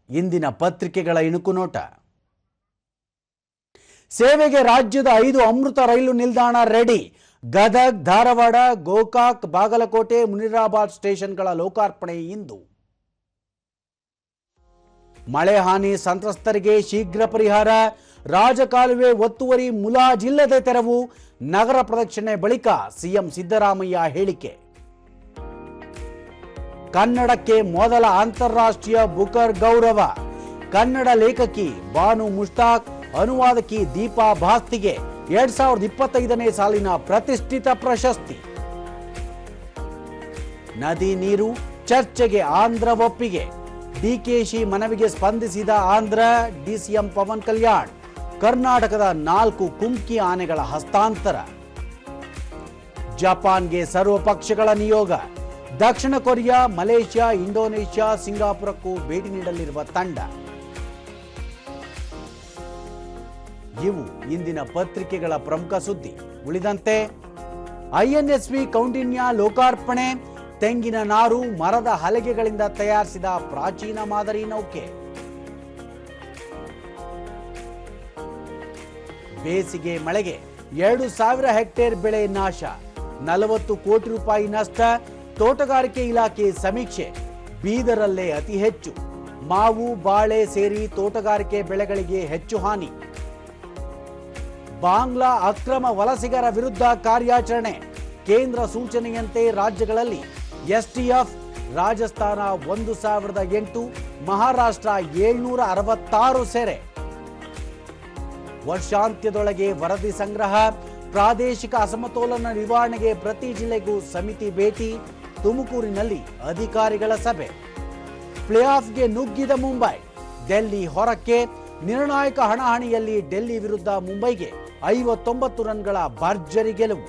ಇಂದಿನ ಪತ್ರಿಕೆಗಳ ಇಣುಕು ನೋಟ. ಸೇವೆಗೆ ರಾಜ್ಯದ 5 ಅಮೃತ ರೈಲು ನಿಲ್ದಾಣ ರೆಡಿ. ಗದಗ್, ಧಾರವಾಡ, ಗೋಕಾಕ್, ಬಾಗಲಕೋಟೆ, ಮುನಿರಾಬಾದ್ ಸ್ಟೇಷನ್ಗಳ ಲೋಕಾರ್ಪಣೆ ಇಂದು. ಮಳೆ ಹಾನಿ ಸಂತ್ರಸ್ತರಿಗೆ ಶೀಘ್ರ ಪರಿಹಾರ. ರಾಜಕಾಲುವೆ ಒತ್ತುವರಿ ಮುಲಾಜಿಲ್ಲದೆ ತೆರವು. ನಗರ ಪ್ರದಕ್ಷಿಣೆ ಬಳಿಕ ಸಿಎಂ ಸಿದ್ದರಾಮಯ್ಯ ಹೇಳಿಕೆ. ಕನ್ನಡಕ್ಕೆ ಮೊದಲ ಅಂತಾರಾಷ್ಟ್ರೀಯ ಬುಕರ್ ಗೌರವ. ಕನ್ನಡ ಲೇಖಕಿ ಬಾನು ಮುಷ್ತಾಕ್, ಅನುವಾದಕಿ ದೀಪಾ ಭಾಸ್ತಿಗೆ 2025ನೇ ಸಾಲಿನ ಪ್ರತಿಷ್ಠಿತ ಪ್ರಶಸ್ತಿ. ನದಿ ನೀರು ಚರ್ಚೆಗೆ ಆಂಧ್ರ ಒಪ್ಪಿಗೆ. ಡಿಕೆಶಿ ಮನವಿಗೆ ಸ್ಪಂದಿಸಿದ ಆಂಧ್ರ. ಡಿಸಿಎಂ ಪವನ್ ಕಲ್ಯಾಣ್ ಕರ್ನಾಟಕದ 4 ಕುಮ್ಕಿ ಆನೆಗಳ ಹಸ್ತಾಂತರ. ಜಪಾನ್ಗೆ ಸರ್ವಪಕ್ಷಗಳ ನಿಯೋಗ. ದಕ್ಷಿಣ ಕೊರಿಯಾ, ಮಲೇಷ್ಯಾ, ಇಂಡೋನೇಷ್ಯಾ, ಸಿಂಗಾಪುರಕ್ಕೂ ಭೇಟಿ ನೀಡಲಿರುವ ತಂಡ. ಇವು ಇಂದಿನ ಪತ್ರಿಕೆಗಳ ಪ್ರಮುಖ ಸುದ್ದಿ. ಉಳಿದಂತೆ ಐಎನ್ಎಸ್ವಿ ಕೌಂಡಿನ್ಯ ಲೋಕಾರ್ಪಣೆ. ತೆಂಗಿನ ನಾರು, ಮರದ ಹಲಗೆಗಳಿಂದ ತಯಾರಿಸಿದ ಪ್ರಾಚೀನ ಮಾದರಿ ನೌಕೆ. ಬೇಸಿಗೆ ಮಳೆಗೆ 2,000 ಹೆಕ್ಟೇರ್ ಬೆಳೆ ನಾಶ. 40 ಕೋಟಿ ರೂಪಾಯಿ ನಷ್ಟ. ತೋಟಗಾರಿಕೆ ಇಲಾಖೆ ಸಮೀಕ್ಷೆ. ಬೀದರಲ್ಲೇ ಅತಿ ಹೆಚ್ಚು. ಮಾವು, ಬಾಳೆ ಸೇರಿ ತೋಟಗಾರಿಕೆ ಬೆಳೆಗಳಿಗೆ ಹೆಚ್ಚು ಹಾನಿ. ಬಾಂಗ್ಲಾ ಅಕ್ರಮ ವಲಸಿಗರ ವಿರುದ್ಧ ಕಾರ್ಯಾಚರಣೆ. ಕೇಂದ್ರ ಸೂಚನೆಯಂತೆ ರಾಜ್ಯಗಳಲ್ಲಿ ಎಸ್ಟಿಎಫ್. ರಾಜಸ್ಥಾನ 1,008, ಮಹಾರಾಷ್ಟ್ರ 766 ಸೆರೆ. ವರ್ಷಾಂತ್ಯದೊಳಗೆ ವರದಿ ಸಂಗ್ರಹ. ಪ್ರಾದೇಶಿಕ ಅಸಮತೋಲನ ನಿವಾರಣೆಗೆ ಪ್ರತಿ ಜಿಲ್ಲೆಗೂ ಸಮಿತಿ ಭೇಟಿ. ತುಮಕೂರಿನಲ್ಲಿ ಅಧಿಕಾರಿಗಳ ಸಭೆ. ಪ್ಲೇ ಆಫ್ಗೆ ನುಗ್ಗಿದ ಮುಂಬೈ. ಡೆಲ್ಲಿ ಹೊರಕ್ಕೆ. ನಿರ್ಣಾಯಕ ಹಣಾಹಣಿಯಲ್ಲಿ ಡೆಲ್ಲಿ ವಿರುದ್ಧ ಮುಂಬೈಗೆ 59 ರನ್ಗಳ ಭರ್ಜರಿ ಗೆಲುವು.